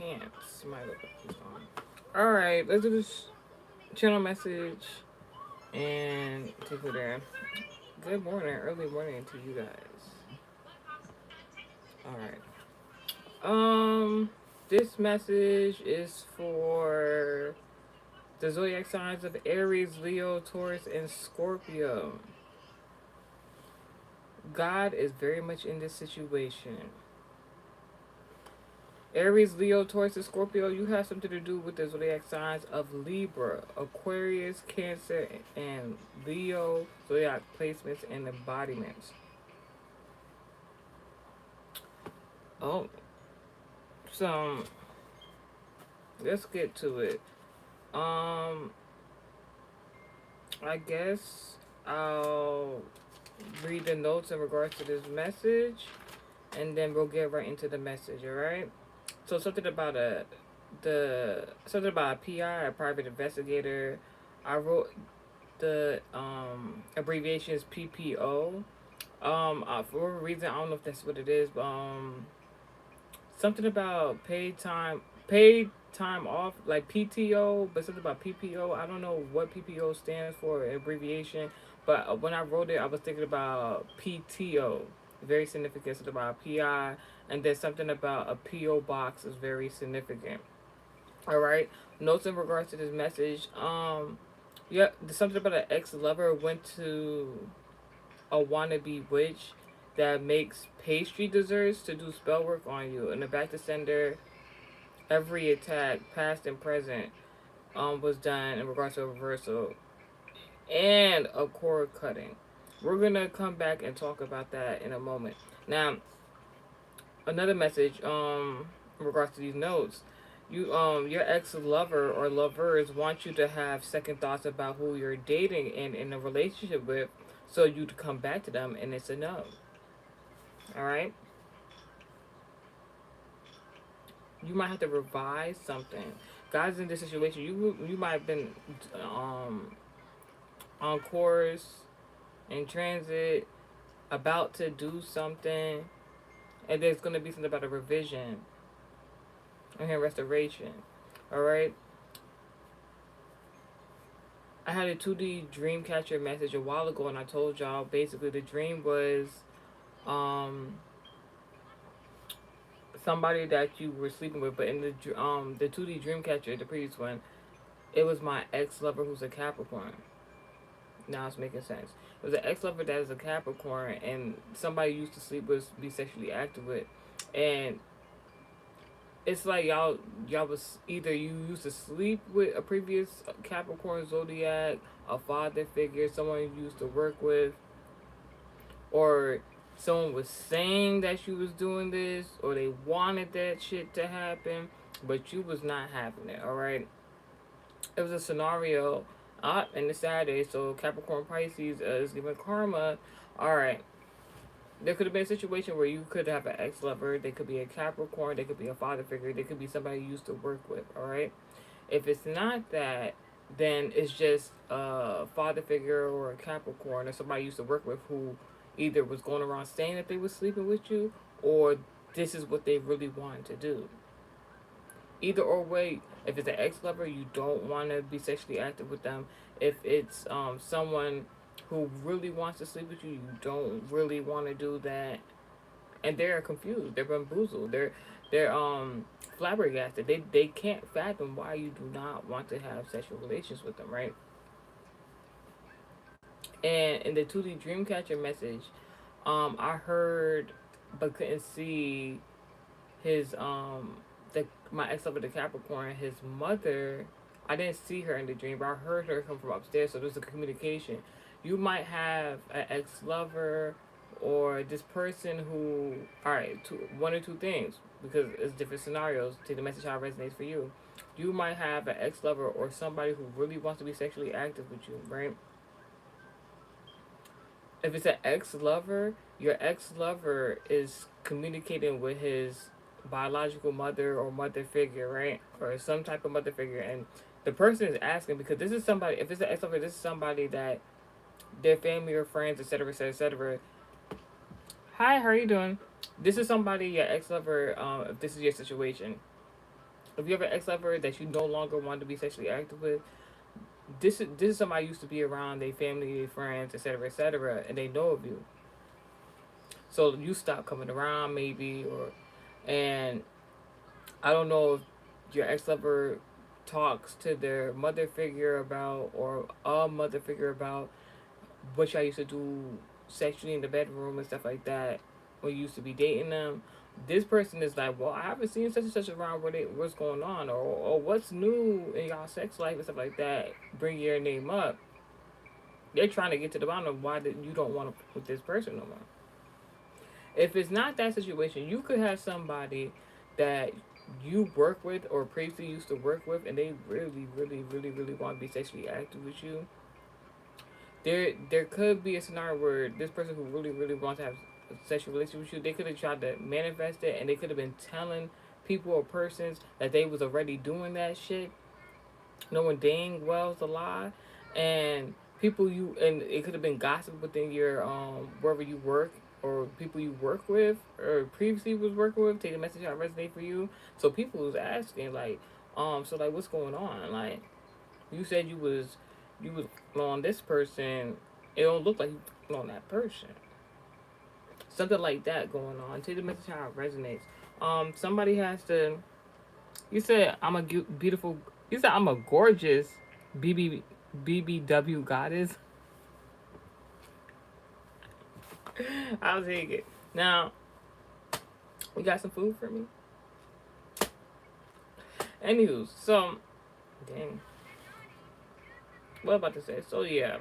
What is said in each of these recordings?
pants. Might look like this on. Alright, let's do this channel message and take it there. Good morning, early morning to you guys. Alright. This message is for the zodiac signs of Aries, Leo, Taurus, and Scorpio. God is very much in this situation. Aries, Leo, Taurus, and Scorpio, you have something to do with the zodiac signs of Libra, Aquarius, Cancer, and Leo zodiac placements and embodiments. Oh, so let's get to it. I guess I'll read the notes in regards to this message, and then we'll get right into the message. All right. So something about a PI, a private investigator. I wrote the abbreviation is PPO. For a reason, I don't know if that's what it is, but something about paid time off, like PTO, but something about PPO. I don't know what PPO stands for, abbreviation, but when I wrote it, I was thinking about PTO, very significant. Something about PI, and then something about a PO box is very significant. All right. Notes in regards to this message. Yeah, something about an ex lover went to a wannabe witch that makes pastry desserts to do spell work on you. And the back to sender, every attack, past and present, was done in regards to a reversal and a cord cutting. We're gonna come back and talk about that in a moment. Now, another message, in regards to these notes. Your ex lover or lovers want you to have second thoughts about who you're dating and in a relationship with, so you to come back to them, and it's a no. All right. You might have to revise something. Guys, in this situation, you might have been um on course, in transit, about to do something, and there's gonna be something about a revision and restoration. All right. I had a 2D dream catcher message a while ago, and I told y'all basically the dream was um somebody that you were sleeping with, but in the 2D dream catcher, the previous one, it was my ex lover who's a Capricorn. Now it's making sense. It was an ex lover that is a Capricorn, and somebody used to sleep with, be sexually active with, and it's like y'all was either you used to sleep with a previous Capricorn zodiac, a father figure, someone you used to work with, or someone was saying that you was doing this, or they wanted that shit to happen, but you was not having it. All right. It was a scenario and it's Saturday, so Capricorn Pisces is giving karma. All right. There could have been a situation where you could have an ex lover. They could be a Capricorn. They could be a father figure. They could be somebody you used to work with. All right. If it's not that, then it's just a father figure or a Capricorn or somebody you used to work with who either was going around saying that they were sleeping with you, or this is what they really wanted to do. Either or way, if it's an ex lover, you don't want to be sexually active with them. If it's someone who really wants to sleep with you, you don't really want to do that. And they're confused. They're bamboozled. They're flabbergasted. They can't fathom why you do not want to have sexual relations with them, right? And in the 2D Dreamcatcher message, I heard but couldn't see his my ex lover the Capricorn, his mother. I didn't see her in the dream, but I heard her come from upstairs. So there's a communication. You might have an ex lover or this person who, all right, one or two things, because it's different scenarios. Take the message how it resonates for you. You might have an ex lover or somebody who really wants to be sexually active with you, right? If it's an ex lover, your ex lover is communicating with his biological mother or mother figure, right? Or some type of mother figure. And the person is asking because this is somebody, if it's an ex lover, this is somebody that their family or friends, etc., etc., etc. Hi, how are you doing? This is somebody, your ex lover, if this is your situation, If you have an ex-lover that you no longer want to be sexually active with, this is somebody used to be around, their family, their friends, etc., and they know of you. So you stop coming around, maybe, or and I don't know if your ex-lover talks to their mother figure about, or a mother figure about, what y'all used to do sexually in the bedroom and stuff like that when you used to be dating them. This person is like, well, I haven't seen such and such around. What's going on, or what's new in y'all sex life and stuff like that. Bring your name up. They're trying to get to the bottom of why you don't want to with this person no more. If it's not that situation, you could have somebody that you work with or previously used to work with, and they really want to be sexually active with you. There could be a scenario where this person who really wants to have a sexual relationship with you, they could have tried to manifest it, and they could have been telling people or persons that they was already doing that shit, knowing dang well it's a lie, and it could have been gossip within your wherever you work, or people you work with or previously was working with, take a message out resonate for you. So people was asking like, so like what's going on? Like you said you was on this person. It don't look like you on that person. Something like that going on. Take the message how it resonates. Somebody has to. You said I'm a beautiful. You said I'm a gorgeous BB BBW goddess. I'll take it. Now, you got some food for me? Anywho, so dang. What about to say? So yeah,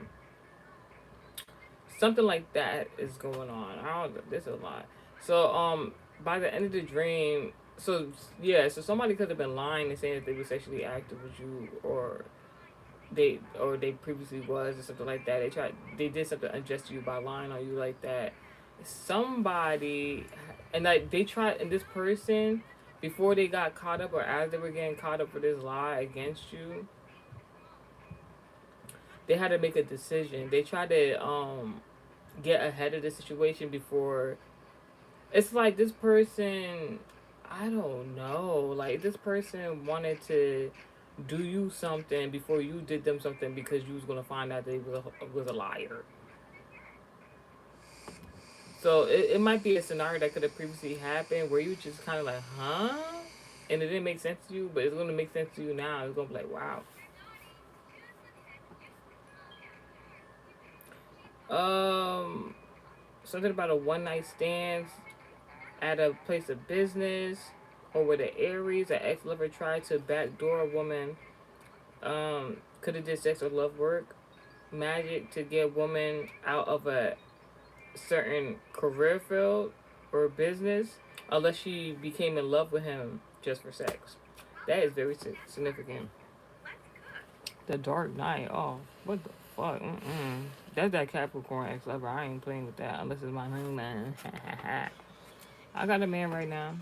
something like that is going on. I don't. There's a lot. So by the end of the dream, so yeah, so somebody could have been lying and saying that they were sexually active with you, or they previously was, or something like that. They did something unjust to you by lying on you like that. Somebody, and like they tried, and this person, before they got caught up or as they were getting caught up for this lie against you, they had to make a decision. They tried to get ahead of the situation before. It's like this person, I don't know, like this person wanted to do you something before you did them something because you was gonna find out they was a liar. So it might be a scenario that could have previously happened where you just kind of like, huh? And it didn't make sense to you, but it's going to make sense to you now. It's going to be like, wow. Um, Something about a one night stand at a place of business, or with an Aries, an ex lover tried to backdoor a woman. Could have did sex or love work, magic to get woman out of a certain career field or business, unless she became in love with him just for sex. That is very significant. The Dark Knight. Oh, what the fuck? That's that Capricorn ex lover. I ain't playing with that unless it's my honeyman. I got a man right now.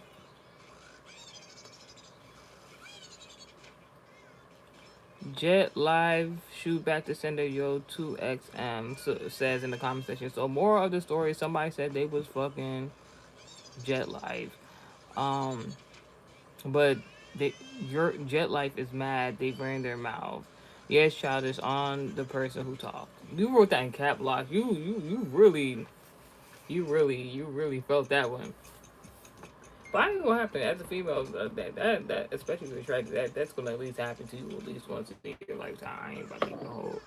Jet Live shoot back to sender yo 2XM says in the comment section. So more of the story, somebody said they was fucking Jet Live. Um, but your Jet Life is mad. They ran their mouth. Yes, childish on the person who talked. You wrote that in cap lock. You really felt that one. But I ain't gonna happen as a female. That especially if you're attracted, that's gonna at least happen to you at least once in your lifetime. I ain't about to even hold.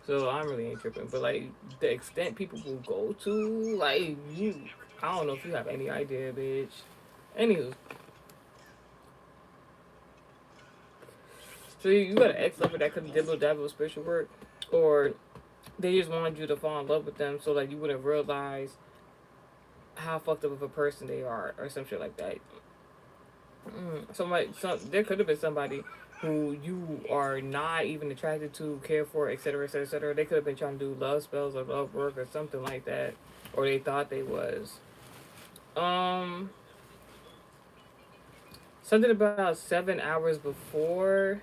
So I'm really ain't tripping. But like the extent people will go to, like you, I don't know if you have any idea, bitch. Anywho, so you got an ex lover that could dibble dabble with spiritual work, or they just wanted you to fall in love with them so like you wouldn't realize how fucked up of a person they are, or some shit like that. There could have been somebody who you are not even attracted to, care for, etc., etc., etc. They could have been trying to do love spells or love work or something like that, or they thought they was. Um, Something about 7 hours before.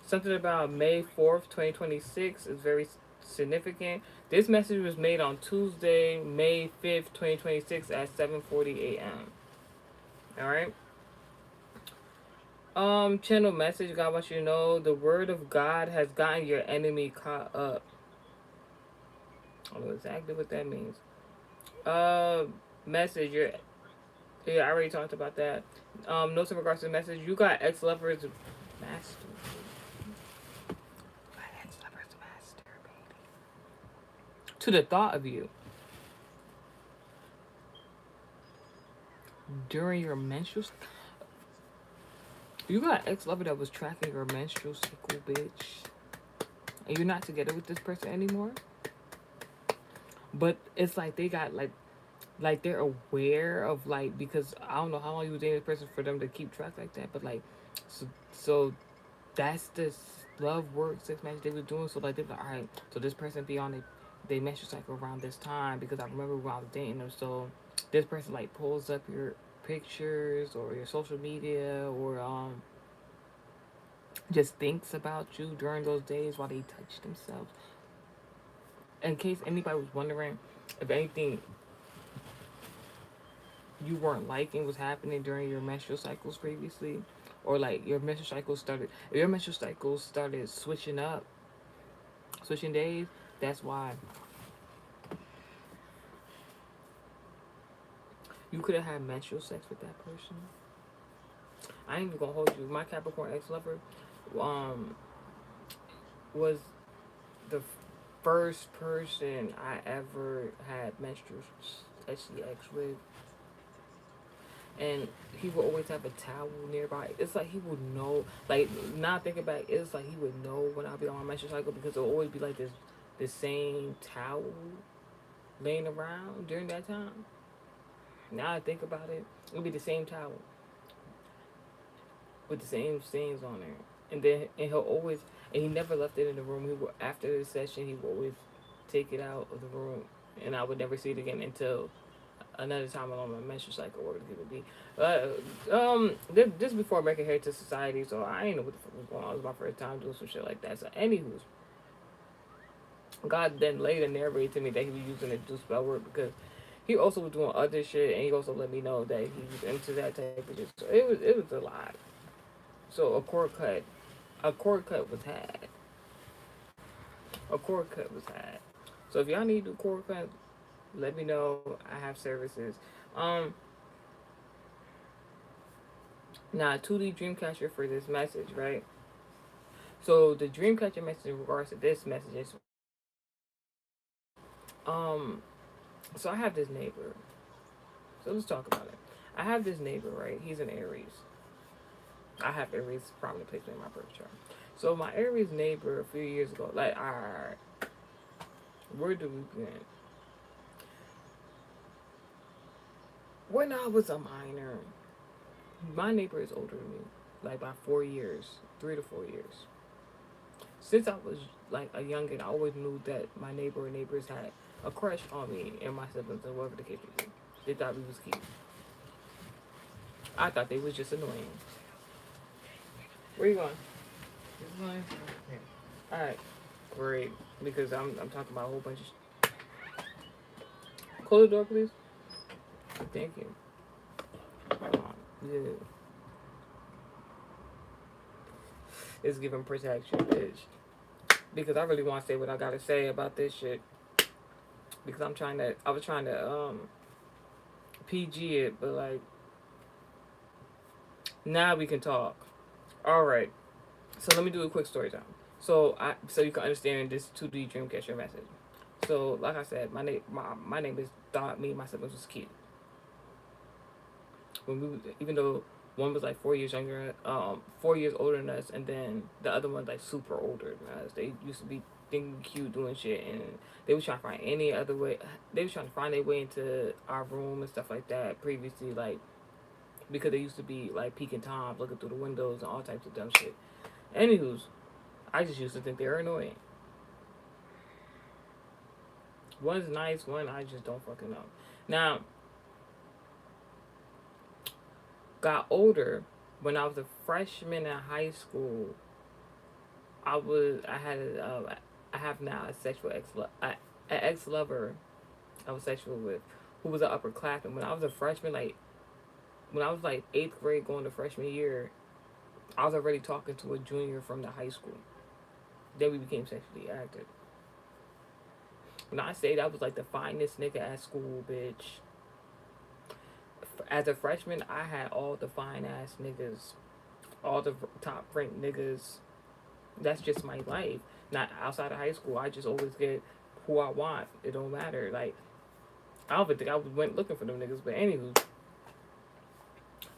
Something about May 4th, 2026 is very significant. This message was made on Tuesday, May 5th, 2026 at 7:40 a.m. All right. Channel message. God wants you to know the word of God has gotten your enemy caught up. I don't know exactly what that means. Uh, message. Yeah, I already talked about that. Notes in regards to the message. You got ex lovers master. Ex lovers masturbating to the thought of you during your menstrual. You got ex lover that was tracking your menstrual cycle, bitch. And you're not together with this person anymore. But it's like they got like they're aware of like because I don't know how long you was dating this person for them to keep track like that. But like so that's the love work sex magic they were doing. So like they're like, all right, so this person be on they menstrual cycle around this time because I remember when I was dating them. So this person like pulls up your pictures or your social media or just thinks about you during those days while they touch themselves. In case anybody was wondering if anything you weren't liking was happening during your menstrual cycles previously, or like your menstrual cycle started, if your menstrual cycle started switching up, switching days, that's why. You could have had menstrual sex with that person. I ain't even gonna hold you. My Capricorn ex lover, um, was the first person I ever had menstrual sex with, and he would always have a towel nearby. It's like he would know, like not thinking back, it's like he would know when I'll be on my menstrual cycle because it'll always be like this, the same towel laying around during that time. Now I think about it, it'll be the same towel with the same stains on there, and he'll always, and he never left it in the room. He would after the session he would always take it out of the room, and I would never see it again until another time along my menstrual cycle, where it would be. This before American Heritage Society, so I ain't know what the fuck was going on. It was my first time doing some shit like that. So, anywho's, God then later narrated to me that he was using it to do spell work because he also was doing other shit, and he also let me know that he was into that type of shit. So it was a lot. So a cord cut was had. A cord cut was had. So if y'all need to do cord cut, let me know. I have services. Um, Now, 2D Dreamcatcher for this message, right? So the Dreamcatcher message in regards to this message is, um, so I have this neighbor. So let's talk about it. I have this neighbor, right? He's an Aries. I have Aries prominent placement in my birth chart. So my Aries neighbor a few years ago, like, alright, where do we begin? When I was a minor, my neighbor is older than me, like by 4 years, 3 to 4 years. Since I was like a youngin, I always knew that my neighbor or neighbors had a crush on me and my siblings and whatever the case may be. They thought we was cute. I thought they was just annoying. Where you going? This line? Yeah. Alright. Great. Because I'm talking about a whole bunch of close the door, please. Thank you. Yeah. It's giving protection, bitch. Because I really want to say what I gotta say about this shit. Because I was trying to PG it, but like now we can talk. All right. So let me do a quick story time. So you can understand this 2D Dreamcatcher message. So like I said, my name is thought me and my siblings was cute. When we even though one was like 4 years younger, 4 years older than us, and then the other one's like super older than us. They used to be thinking cute, doing shit, and they was trying to find any other way. They was trying to find their way into our room and stuff like that. Previously, like because they used to be like peeking toms, looking through the windows and all types of dumb shit. Anywho's, I just used to think they were annoying. One's nice, one I just don't fucking know. Now, got older when I was a freshman in high school. I have now a sexual an ex lover I was sexual with, who was an upperclassman. When I was a freshman, like when I was like eighth grade going to freshman year, I was already talking to a junior from the high school. Then we became sexually active. When I say that was like the finest nigga at school, bitch. As a freshman, I had all the fine ass niggas, all the top ranked niggas. That's just my life. Not outside of high school. I just always get who I want. It don't matter. Like I don't even think I went looking for them niggas. But anywho,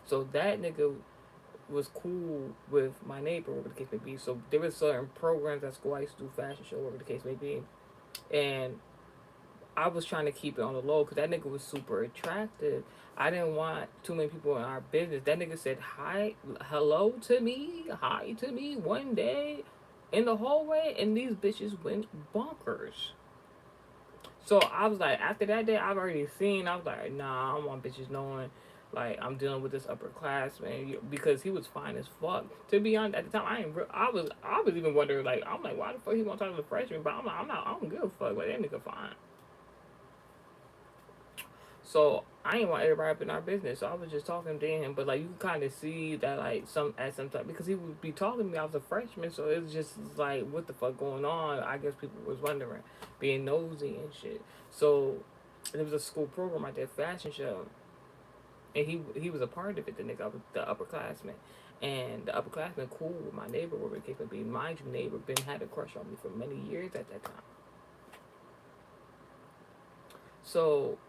so that nigga was cool with my neighbor, whatever the case may be. So there was certain programs at school I used to do, fashion show, whatever the case may be, and I was trying to keep it on the low because that nigga was super attractive. I didn't want too many people in our business. That nigga said hello to me one day in the hallway, and these bitches went bonkers. So I was like, after that day, I've already seen. I was like, nah, I don't want bitches knowing, like I'm dealing with this upperclassman because he was fine as fuck. To be honest, at the time, I was even wondering, like, I'm like, why the fuck he want to talk to the freshman? But I'm like, I don't give a fuck. Like that nigga fine. So I ain't want everybody up in our business. So I was just talking to him, but like you can kind of see that like some time because he would be talking to me. I was a freshman, so it was just like what the fuck going on. I guess people was wondering, being nosy and shit. So there was a school program I did, fashion show, and he was a part of it. The nigga, the upperclassman, and the upperclassman cool with my neighbor, where it came to be. Mind you, neighbor been had a crush on me for many years at that time. So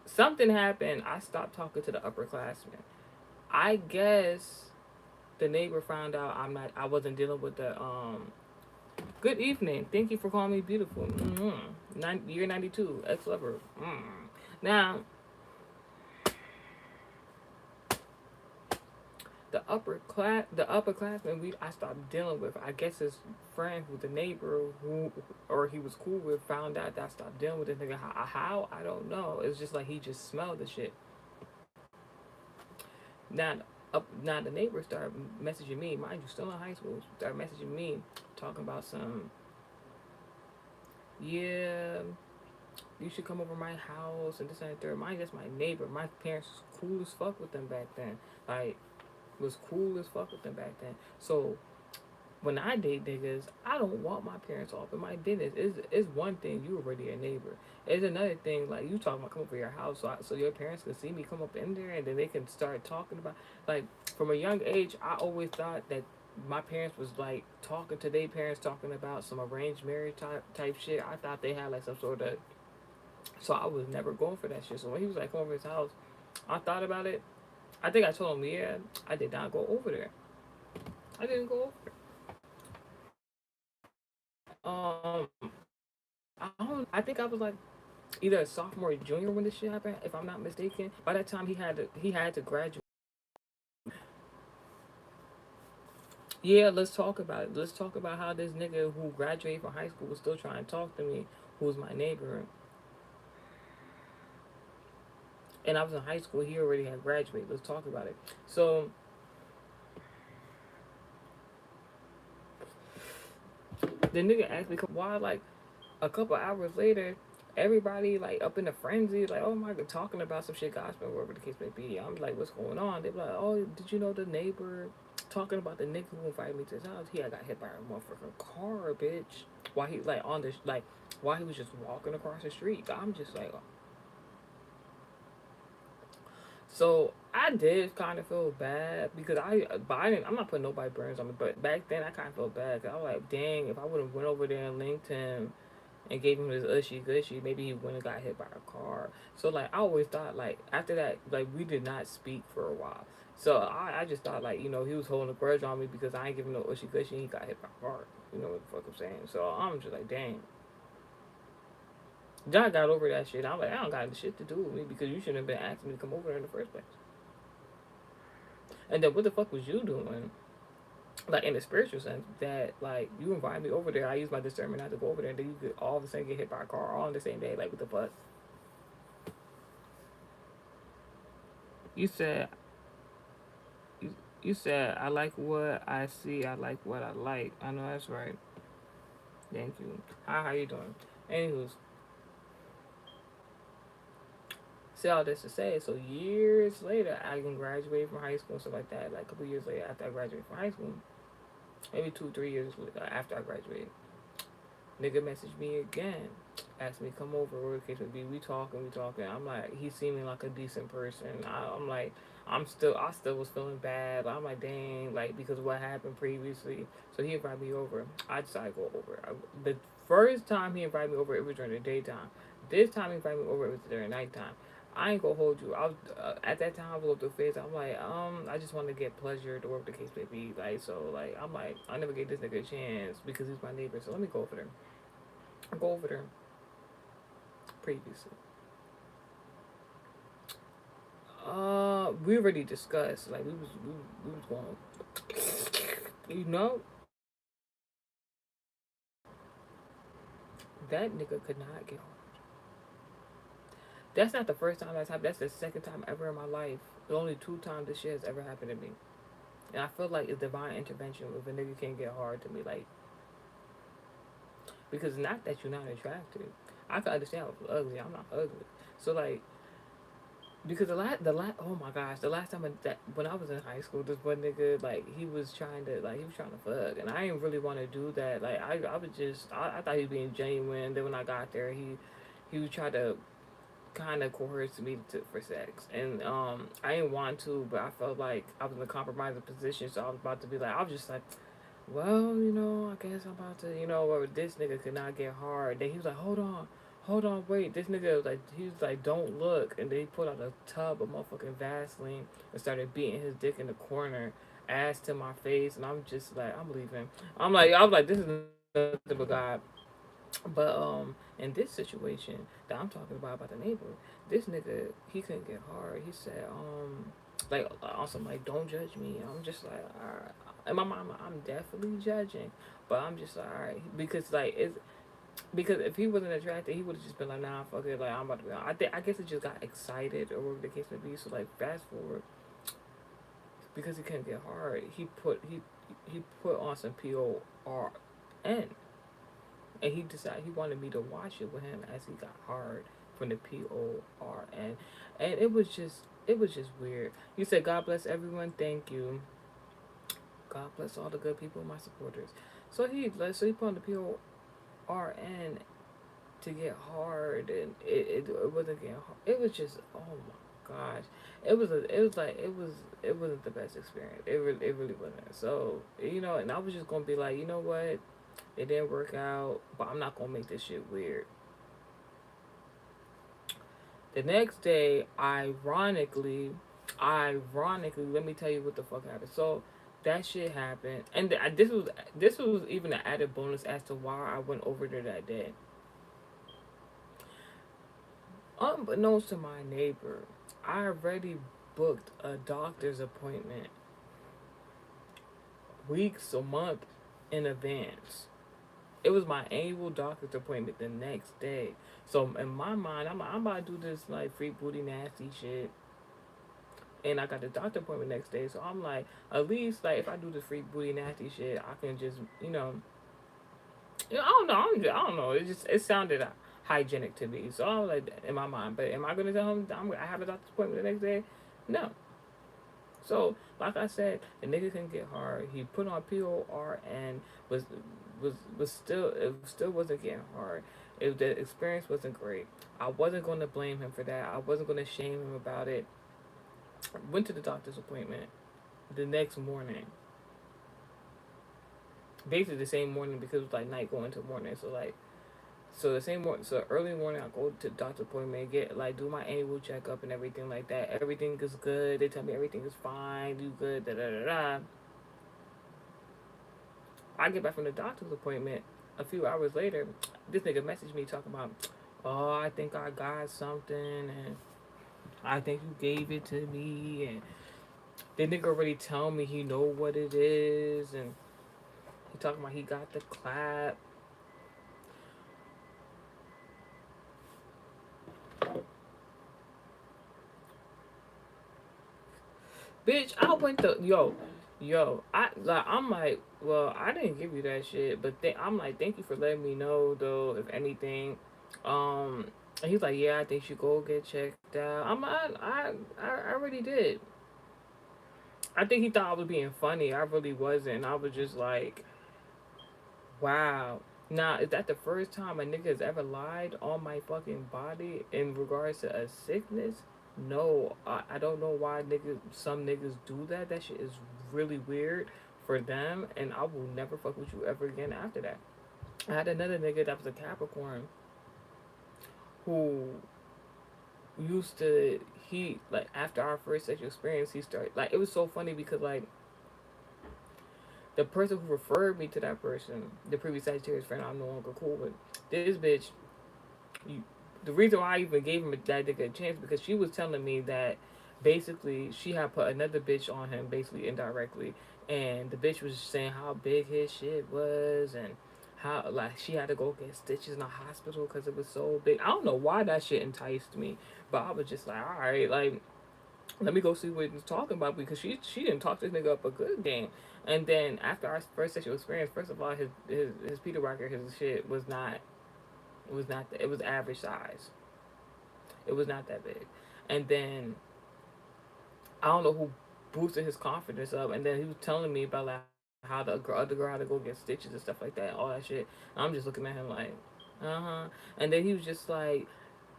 something happened. I stopped talking to the upperclassmen. I guess the neighbor found out I wasn't dealing with the good evening. Thank you for calling me beautiful. Year 92, ex lover. Now the upperclassman I stopped dealing with. I guess his friend who's the neighbor who or he was cool with found out that I stopped dealing with this nigga. How I don't know. It's just like he just smelled the shit. Now, now the neighbors started messaging me. Mind you, still in high school, started messaging me, talking about some. Yeah, you should come over my house and this and the third. Mind that's my neighbor. My parents was cool as fuck with them back then. Like, was cool as fuck with them back then. So when I date niggas, I don't want my parents off in my business. It's one thing you already a neighbor. It's another thing like you talking about come over your house so your parents can see me come up in there and then they can start talking about like from a young age. I always thought that my parents was like talking to their parents talking about some arranged marriage type shit. I thought they had like some sort of so I was never going for that shit. So when he was like come over his house, I thought about it. I think I told him yeah. I did not go over there. I didn't go over. Um, I don't. I think I was like either a sophomore or junior when this shit happened, if I'm not mistaken. By that time, he had to graduate. Yeah, let's talk about it. Let's talk about how this nigga who graduated from high school was still trying to talk to me, who's my neighbor. And I was in high school. He already had graduated. Let's talk about it. So the nigga asked me why, like a couple hours later, everybody like up in a frenzy, like, oh my god, talking about some shit gospel, whatever the case may be. I'm like, what's going on? They're like, oh, did you know the neighbor talking about the nigga who invited me to his house? He had got hit by a motherfucking car, bitch. While he like on this like while he was just walking across the street. I'm just like, so I did kind of feel bad because I'm not putting nobody burns on me, but back then I kind of felt bad because I was like, dang, if I would have went over there and linked him and gave him his ushy gushy, maybe he wouldn't have got hit by a car. So like I always thought like after that like we did not speak for a while. So I just thought like he was holding a grudge on me because I ain't giving no ushy gushy and he got hit by a car. You know what the fuck I'm saying? So I'm just like dang. John got over that shit. I'm like I don't got shit to do with me because you shouldn't have been asking me to come over there in the first place. And then what the fuck was you doing? Like in the spiritual sense, that like you invited me over there, I used my discernment not to go over there, and then you could all of a sudden get hit by a car all on the same day. Like what the fuck? You said you said I like what I see, I like what I like. I know that's right. Thank you. How you doing? Anywho's say all this to say, so years later, I can graduate from high school and stuff like that. Like a couple years later, after I graduated from high school, maybe 2, 3 years after I graduated, nigga messaged me again, asked me to come over, whatever the case may be. We talking. I'm like, he seeming like a decent person. I'm like, I still was feeling bad. I'm like, dang, like because of what happened previously. So he invited me over. I decided to go over. The first time he invited me over, it was during the daytime. This time he invited me over, it was during nighttime. I ain't gonna hold you. I was at that time I was a little face. I'm like, I just want to get pleasure to work the case may be. Like so, like I'm like, I never gave this nigga a chance because he's my neighbor. So let me go over there. I go over there previously. We already discussed. Like we was going. You know, that nigga could not get hard. That's not the first time that's happened. That's the second time ever in my life. The only 2 times this shit has ever happened to me. And I feel like it's divine intervention if a nigga can't get hard to me. Like, because not that you're not attractive. I can understand I was ugly. I'm not ugly. So like, because oh my gosh, the last time when I was in high school, this one nigga like he was trying to fuck, and I didn't really want to do that. Like I was just I thought he was being genuine. Then when I got there, he would try to kind of coerced me for sex, and I didn't want to, but I felt like I was in a compromising position, so I was about to be like, I was just like, well, I guess I'm about to, or this nigga could not get hard. Then he was like, hold on, wait, this nigga was like, he was like, don't look, and then he pulled out a tub of motherfucking Vaseline and started beating his dick in the corner, ass to my face, and I'm just like, I'm leaving. I was like, this is nothing but God. But in this situation that I'm talking about the neighbor, this nigga he couldn't get hard. He said like also like don't judge me. I'm just like alright. In my mind I'm definitely judging, but I'm just like alright because like it's because if he wasn't attracted he would have just been like nah fuck it like I'm about to be on. I guess it just got excited or whatever the case may be. So like fast forward because he couldn't get hard he put on some PORN. And he decided he wanted me to watch it with him as he got hard from the PORN, and it was just weird. You said God bless everyone, thank you. God bless all the good people, my supporters. So he put on the PORN to get hard, and it wasn't getting hard. It was just oh my gosh, it wasn't the best experience. It really wasn't. So and I was just gonna be like, you know what, it didn't work out, but I'm not gonna make this shit weird. The next day, ironically, let me tell you what the fuck happened. So that shit happened, and this was even an added bonus as to why I went over there that day. Unbeknownst to my neighbor, I already booked a doctor's appointment weeks or month in advance. It was my annual doctor's appointment the next day. So in my mind, I'm about to do this like free booty nasty shit. And I got the doctor appointment next day. So I'm like, at least like if I do the free booty nasty shit, I can just, I don't know. I don't know. It sounded hygienic to me. So I was like in my mind, but am I gonna tell him I have a doctor's appointment the next day? No. So, like I said, the nigga couldn't get hard. He put on POR and was still it still wasn't getting hard. The experience wasn't great. I wasn't going to blame him for that. I wasn't going to shame him about it. Went to the doctor's appointment the next morning. Basically the same morning because it was like night going to morning. So the same morning, so early morning, I go to the doctor's appointment, get like do my annual checkup and everything like that. Everything is good. They tell me everything is fine, do good, da da da da. I get back from the doctor's appointment a few hours later. This nigga messaged me talking about, oh, I think I got something, and I think you gave it to me, and the nigga already tell me he know what it is, and he talking about he got the clap. Bitch, I went to I'm like, well, I didn't give you that shit, but I'm like, thank you for letting me know though. If anything, um, And he's like, yeah, I think you go get checked out. I already did. I think he thought I was being funny. I really wasn't. I was just like, wow. Now, is that the first time a nigga has ever lied on my fucking body in regards to a sickness? No, I don't know why niggas, some niggas do that. That shit is really weird for them, and I will never fuck with you ever again after that. I had another nigga that was a Capricorn who used to, he, like, after our first sexual experience, he started, like, it was so funny because, like, the person who referred me to that person, the previous Sagittarius friend I'm no longer cool with, this bitch, you, the reason why I even gave him that nigga a chance because she was telling me that basically she had put another bitch on him, basically indirectly, and the bitch was saying how big his shit was and how like she had to go get stitches in the hospital because it was so big. I don't know why that shit enticed me, but I was just like, all right, like let me go see what he's talking about because she didn't talk this nigga up a good game. And then after our first sexual experience, first of all, his Peter Rocker, his shit was not, it was not, it was average size. It was not that big. And then I don't know who boosted his confidence up. And then he was telling me about like how the girl, other girl had to go get stitches and stuff like that, all that shit. And I'm just looking at him like, uh huh. And then he was just like,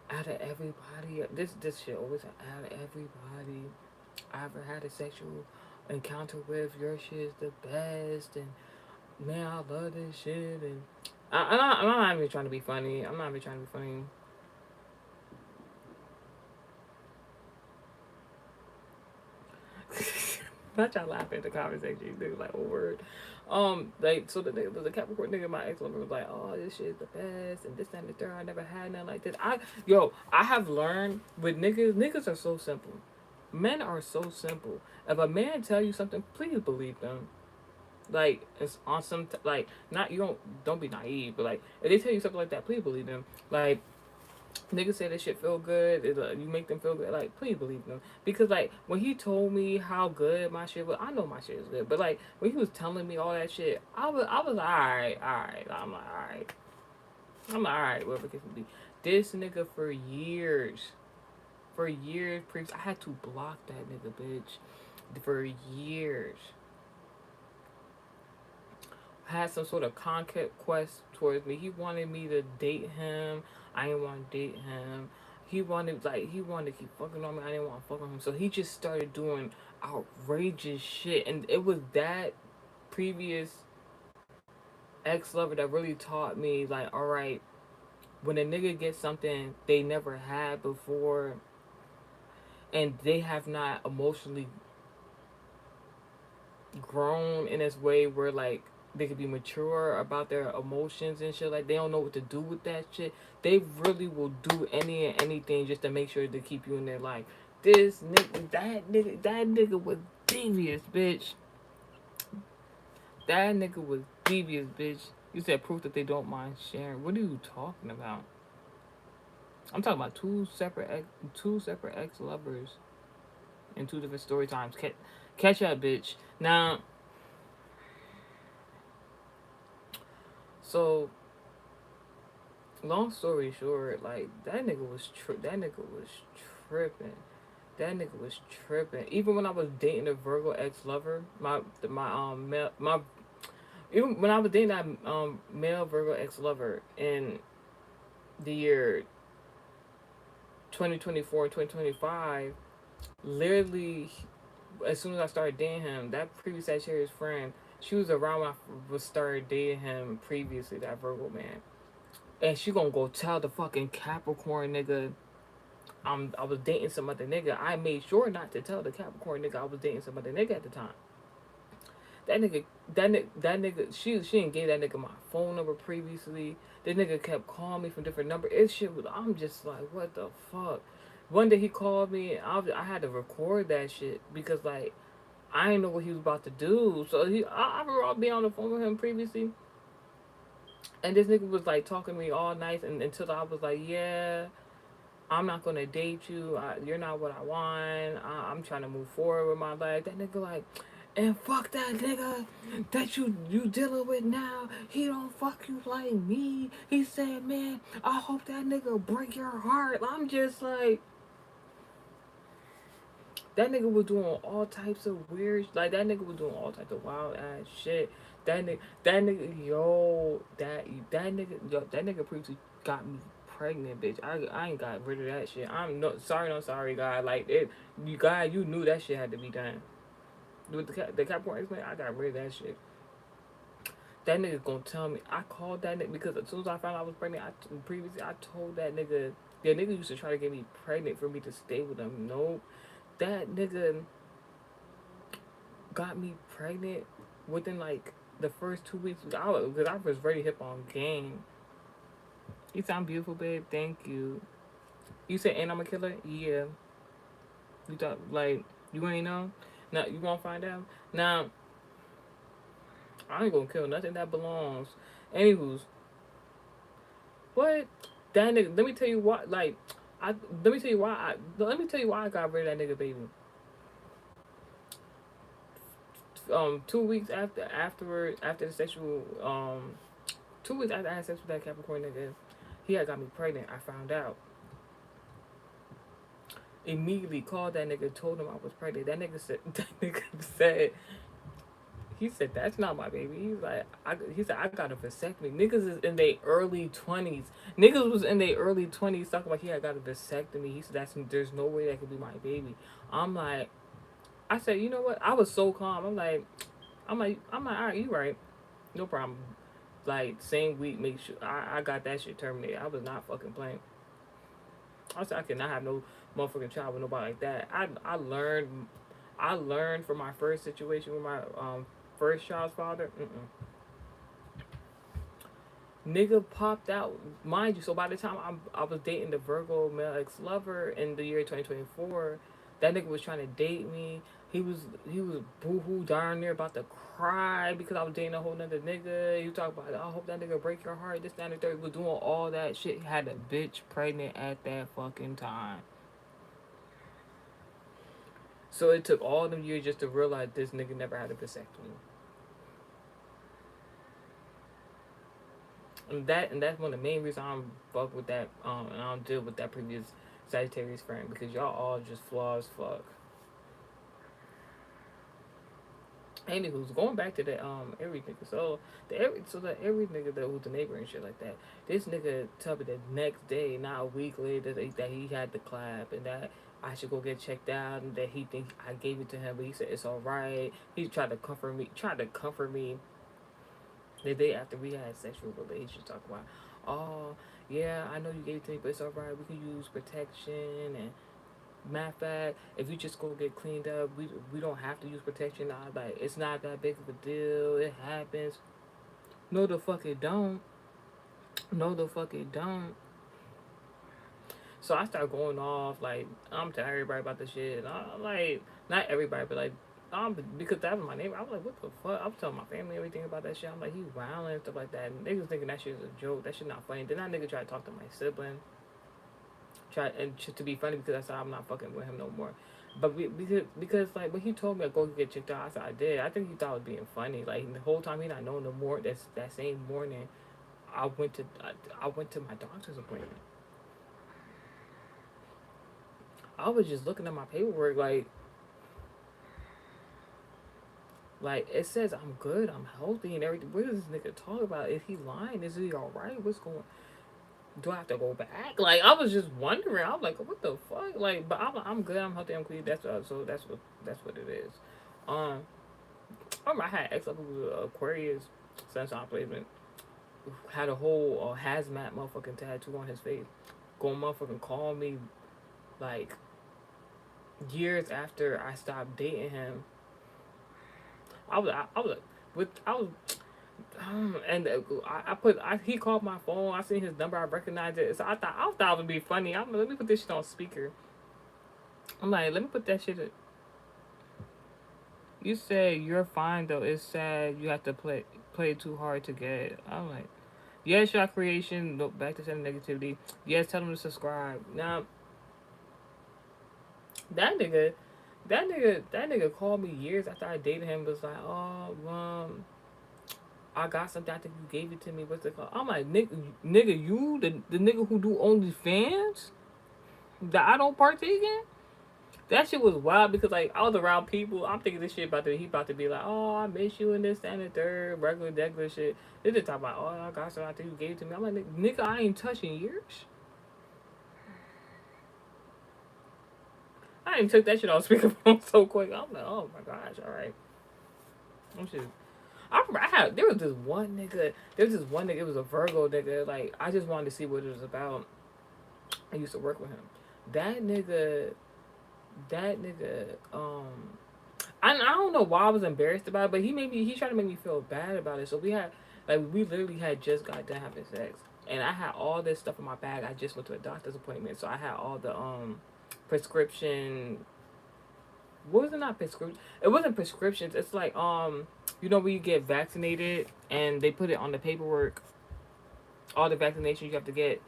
out of everybody, this shit always out of everybody I ever had a sexual encounter with, your shit is the best, and man, I love this shit. And I'm not even trying to be funny. I'm not even trying to be funny. Not y'all laughing at the conversation. They like, oh word. Like so the Capricorn nigga, my ex lover was like, oh, this shit is the best, and this and the third. I never had nothing like this. I have learned with niggas are so simple. Men are so simple. If a man tell you something, please believe them. Like it's on some like not you don't be naive, but like if they tell you something like that, please believe them. Like niggas say this shit feel good, you make them feel good. Like please believe them because like when he told me how good my shit was, I know my shit is good, but like when he was telling me all that shit, I was like, all right. I'm like all right, whatever it can be. This nigga for years, previous, I had to block that nigga, bitch, for years. Had some sort of conquest towards me. He wanted me to date him. I didn't want to date him. He wanted to keep fucking on me. I didn't want to fuck on him. So he just started doing outrageous shit. And it was that previous ex lover that really taught me like, all right, when a nigga gets something they never had before and they have not emotionally grown in this way where like they could be mature about their emotions and shit. Like they don't know what to do with that shit. They really will do any and anything just to make sure to keep you in their life. This nigga, that nigga was devious, bitch. That nigga was devious, bitch. You said proof that they don't mind sharing. What are you talking about? I'm talking about two separate ex lovers in two different story times. Catch up, bitch. Now, so long story short, like that nigga was tripping. That nigga was tripping. Even when I was dating a Virgo ex lover, my even when I was dating that male Virgo ex lover in the year 2024 and 2025, literally as soon as I started dating him, that previous Sagittarius friend, she was around when I was started dating him previously, that Virgo man. And she gonna go tell the fucking Capricorn nigga I was dating some other nigga. I made sure not to tell the Capricorn nigga I was dating some other nigga at the time. That nigga, that nigga, she didn't give that nigga my phone number previously. This nigga kept calling me from different numbers. It shit was, I'm just like, what the fuck? One day he called me, and I had to record that shit because like I didn't know what he was about to do. So I remember being on the phone with him previously, and this nigga was like talking to me all night, and until I was like, yeah, I'm not gonna date you. You're not what I want. I'm trying to move forward with my life. That nigga like, And fuck that nigga that you dealing with now. He don't fuck you like me. He said, man, I hope that nigga break your heart. I'm just like, that nigga was doing all types of weird, like that nigga was doing all types of wild ass shit. That nigga, that nigga previously got me pregnant, bitch. I ain't got rid of that shit. I'm no sorry, God. Like it, you knew that shit had to be done. With the Capricorn X-Men, I got rid of that shit. That nigga gonna tell me. I called that nigga because as soon as I found out I was pregnant, previously I told that nigga. Yeah, nigga used to try to get me pregnant for me to stay with him. Nope. That nigga got me pregnant within like the first 2 weeks. Because I was ready hip on game. You sound beautiful, babe. Thank you. You said, and I'm a killer? Yeah. You thought, like, you ain't know? Now, you won't find out? Now, I ain't gonna kill nothing that belongs. Anywho's, what? That nigga, let me tell you why, like, let me tell you why I got rid of that nigga, baby. 2 weeks after the sexual, 2 weeks after I had sex with that Capricorn nigga, he had got me pregnant. I found out. Immediately called that nigga, told him I was pregnant. That nigga said, he said, that's not my baby. He said, I got a vasectomy. Niggas is in their early 20s. Niggas was in their early 20s talking about he had got a vasectomy. He said, there's no way that could be my baby. I said, you know what? I was so calm. I'm like, all right, you right. No problem. Like, same week, make sure I got that shit terminated. I was not fucking playing. I said, I cannot have no motherfucking child with nobody like that. I learned from my first situation with my first child's father. Nigga popped out, mind you. So by the time I was dating the Virgo male ex lover in the year 2024, that nigga was trying to date me. He was boohoo darn near about to cry because I was dating a whole nother nigga. You talk about, I hope that nigga break your heart. This, that, and the third. Was doing all that shit. Had a bitch pregnant at that fucking time. So it took all them years just to realize this nigga never had a vasectomy. And that's one of the main reasons I'm fuck with that and I don't deal with that previous Sagittarius friend, because y'all all just flaws fuck. Anywho's going back to the every nigga. So the every nigga that was the neighbor and shit like that. This nigga told me the next day, not a week later, that he had the clap and that I should go get checked out, and that he think I gave it to him, but he said it's all right. He tried to comfort me. The day after we had sexual relations, talk about, oh yeah, I know you gave it to me, but it's all right. We can use protection. And matter of fact, if you just go get cleaned up, we don't have to use protection. Like, it's not that big of a deal. It happens. No, the fuck it don't. No, the fuck it don't. So I start going off, like, I'm telling everybody about the shit. And I, like, not everybody, but like, because that was my neighbor. I was like, what the fuck? I was telling my family everything about that shit. I'm like, he violent and stuff like that. And niggas thinking that shit is a joke. That shit not funny. Then that nigga tried to talk to my sibling. To be funny because I said I'm not fucking with him no more. But because like when he told me to go get checked out, I said I did. I think he thought I was being funny. Like the whole time he not knowing no more. That same morning, I went to my doctor's appointment. I was just looking at my paperwork like it says I'm good, I'm healthy and everything. What does this nigga talk about? Is he lying? Is he alright? What's going? Do I have to go back? Like I was just wondering. I was like, what the fuck? Like, but I'm good. I'm healthy. I'm clean. That's what it is. Um, I remember I had ex level Aquarius sunshine placement. Had a whole hazmat motherfucking tattoo on his face. Going motherfucking call me like years after I stopped dating him. I was with I was and he called my phone. I seen his number. I recognized it. So I thought it would be funny. I'm like, let me put this shit on speaker. I'm like, let me put that shit. You said you're fine though. It's sad you have to play too hard to get it. I'm like, yes, your creation. Look back to sending negativity. Yes, tell them to subscribe. Now that nigga, That nigga called me years after I dated him. Was like, oh, I got something. I think you gave it to me. What's it called? I'm like, nigga, you the nigga who do OnlyFans that I don't partake in. That shit was wild because like I was around people. I'm thinking this shit he about to be like, oh, I miss you and this and the third regular shit. They just talk about, oh, I got something. I think you gave it to me. I'm like, nigga, I ain't touching yours. I even took that shit off speakerphone so quick. I'm like, oh my gosh, all right. I'm just I remember there was this one nigga. There was this one nigga. It was a Virgo nigga. Like I just wanted to see what it was about. I used to work with him. That nigga. That nigga. I don't know why I was embarrassed about it, but he tried to make me feel bad about it. So we literally had just got done having sex, and I had all this stuff in my bag. I just went to a doctor's appointment, so I had all the prescription. What was it? Not prescription. It wasn't prescriptions. It's like where you get vaccinated and they put it on the paperwork. All the vaccinations you have to get,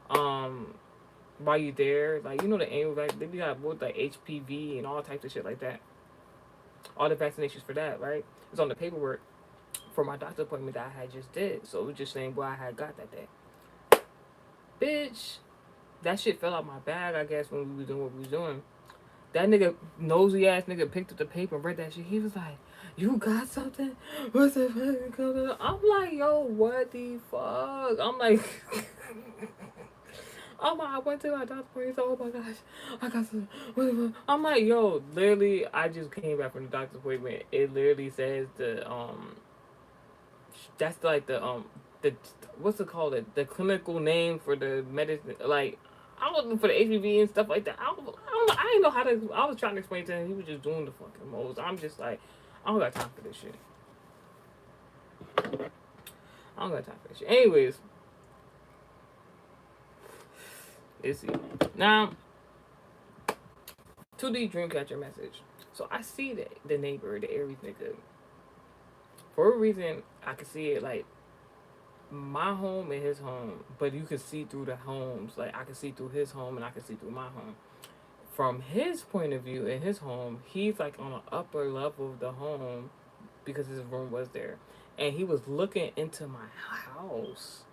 um, while you're there. Like the annual vac. They be got both like HPV and all types of shit like that. All the vaccinations for that, right? It's on the paperwork for my doctor appointment that I had just did. So it was just saying what I had got that day. Bitch, that shit fell out my bag. I guess when we was doing what we was doing. That nigga, nosy ass nigga, picked up the paper and read that shit. He was like, "You got something? What's the fucking going on?" I'm like, "Yo, what the fuck?" I'm like, "Oh my!" I went to my doctor. He's like, "Oh my gosh, I got some." What the fuck? I'm like, "Yo, literally, I just came back from the doctor's appointment. It literally says that's like the what's it called? The clinical name for the medicine, like." I was looking for the HPV and stuff like that. I didn't know how to. I was trying to explain to him. He was just doing the fucking most. I'm just like, I don't got time for this shit. I don't got time for this shit. Anyways, let's see. Now, 2D Dreamcatcher message. So I see the neighbor, the Aries nigga. For a reason, I can see it like my home and his home, but you can see through the homes. Like I can see through his home and I can see through my home. From his point of view in his home, he's like on the upper level of the home because his room was there. And he was looking into my house.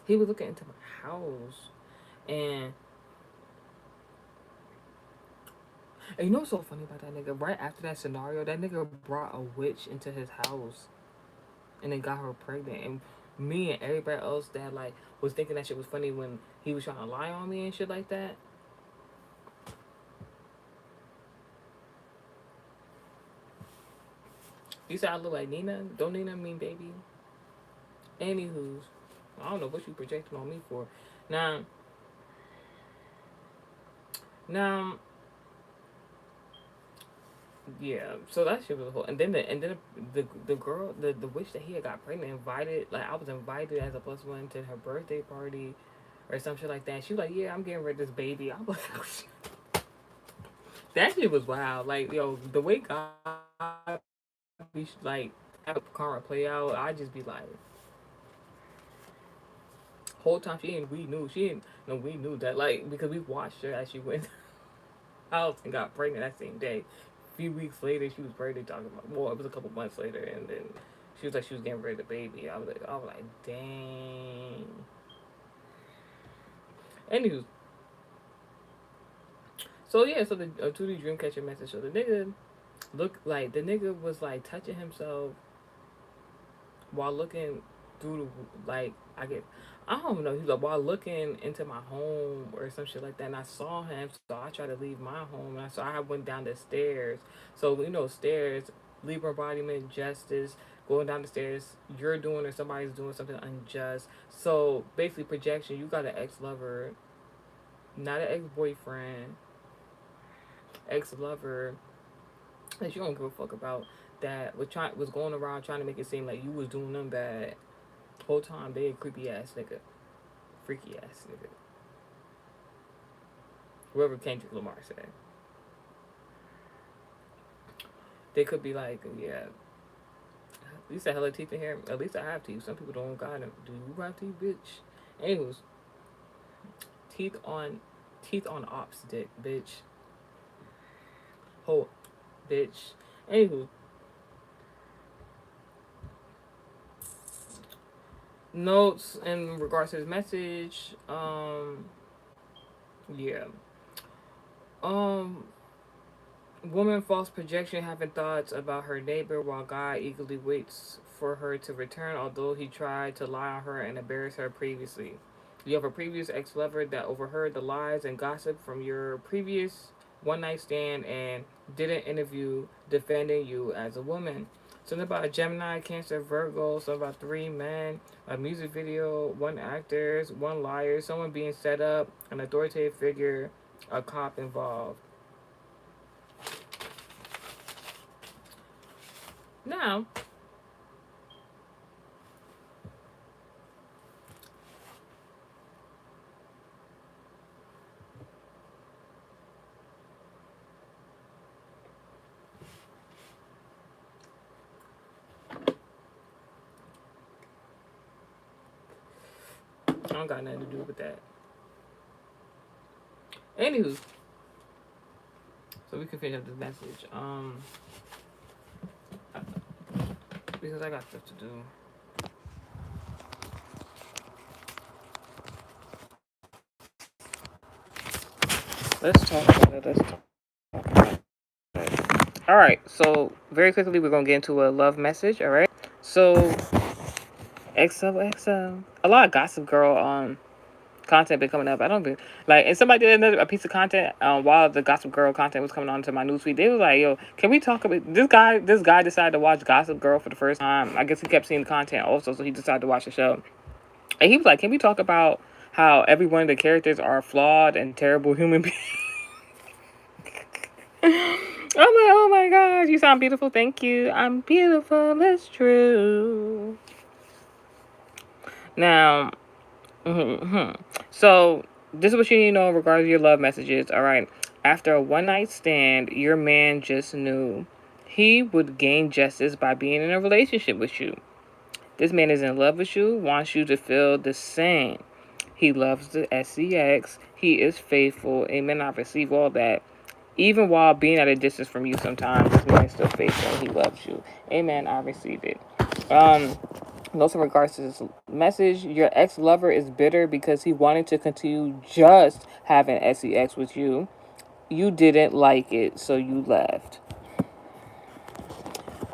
He was looking into my house. And you know what's so funny about that nigga? Right after that scenario, that nigga brought a witch into his house and then got her pregnant. And me and everybody else that like was thinking that shit was funny when he was trying to lie on me and shit like that. You said I look like Nina? Don't Nina mean baby? Anywho's, I don't know what you projecting on me for. Now, now, yeah. So that shit was a whole. And then the girl, the witch that he had got pregnant invited. Like I was invited as a plus one to her birthday party, or some shit like that. She was like, "Yeah, I'm getting rid of this baby." I'm like, oh, shit. That shit was wild. Like yo, the way God be like have karma play out, I just be like, whole time she didn't know we knew that like because we watched her as she went house and got pregnant that same day. A few weeks later she was pregnant talking about well, it was a couple months later and then she was like she was getting rid of the baby. I was like, dang. Anywho, so yeah, so the 2D Dreamcatcher message. So the nigga was like touching himself while looking through the like I don't know. He was like while looking into my home or some shit like that, and I saw him. So I tried to leave my home, and I went down the stairs. So stairs, Libra embodiment, justice. Going down the stairs, you're doing or somebody's doing something unjust. So basically, projection. You got an ex lover, not an ex boyfriend, ex lover that you don't give a fuck about. That was going around trying to make it seem like you was doing them bad. Whole time they a creepy ass nigga, freaky ass nigga. Whoever Kendrick Lamar said, they could be like, yeah. At least I hella teeth in here. At least I have teeth. Some people don't got them. Do you have teeth, bitch? Anyways, teeth on, teeth on ops dick, bitch. Ho, bitch. Anywho, notes in regards to his message. Yeah. Um, woman false projection having thoughts about her neighbor while guy eagerly waits for her to return, although he tried to lie on her and embarrass her previously. You have a previous ex lover that overheard the lies and gossip from your previous one night stand and did an interview defending you as a woman. Something about a Gemini, Cancer, Virgo, something about three men, a music video, one actor, one liar, someone being set up, an authoritative figure, a cop involved. Now, I don't got nothing to do with that. Anywho, so we can finish up this message. Because I got stuff to do. Let's talk about it. Let's talk about it. All right. So very quickly, we're gonna get into a love message. All right. So XOXO. A lot of Gossip Girl content been coming up. I don't think like, and somebody did a piece of content while the Gossip Girl content was coming on to my newsfeed. They was like, "Yo, can we talk about this guy? This guy decided to watch Gossip Girl for the first time. I guess he kept seeing the content also, so he decided to watch the show. And he was like, "Can we talk about how every one of the characters are flawed and terrible human beings?" Oh my God, you sound beautiful. Thank you. I'm beautiful. It's true. Now, so this is what you need to know in regards to your love messages. All right. After a one night stand, your man just knew he would gain justice by being in a relationship with you. This man is in love with you, wants you to feel the same. He loves the SEX. He is faithful. Amen. I receive all that. Even while being at a distance from you sometimes, this man is still faithful. He loves you. Amen. I receive it. Also, in regards to this message, your ex-lover is bitter because he wanted to continue just having SEX with you. You didn't like it, so you left.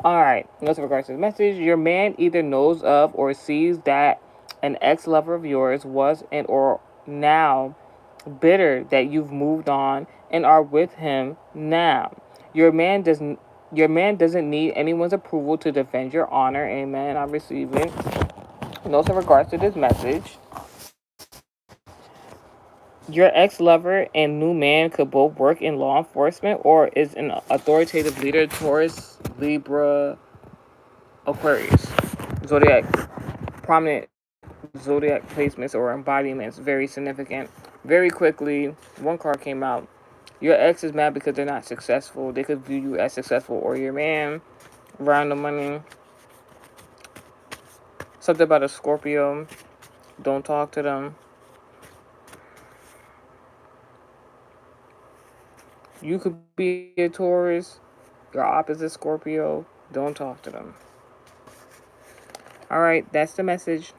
Alright, also in regards to the message, your man either knows of or sees that an ex-lover of yours was and or now bitter that you've moved on and are with him now. Your man doesn't need anyone's approval to defend your honor. Amen. I receive it. And also in regards to this message, your ex-lover and new man could both work in law enforcement or is an authoritative leader. Taurus, Libra, Aquarius. Zodiac, prominent Zodiac placements or embodiments, very significant. Very quickly, one card came out. Your ex is mad because they're not successful. They could view you as successful, or your man. Round the money. Something about a Scorpio. Don't talk to them. You could be a Taurus. Your opposite Scorpio. Don't talk to them. All right, that's the message.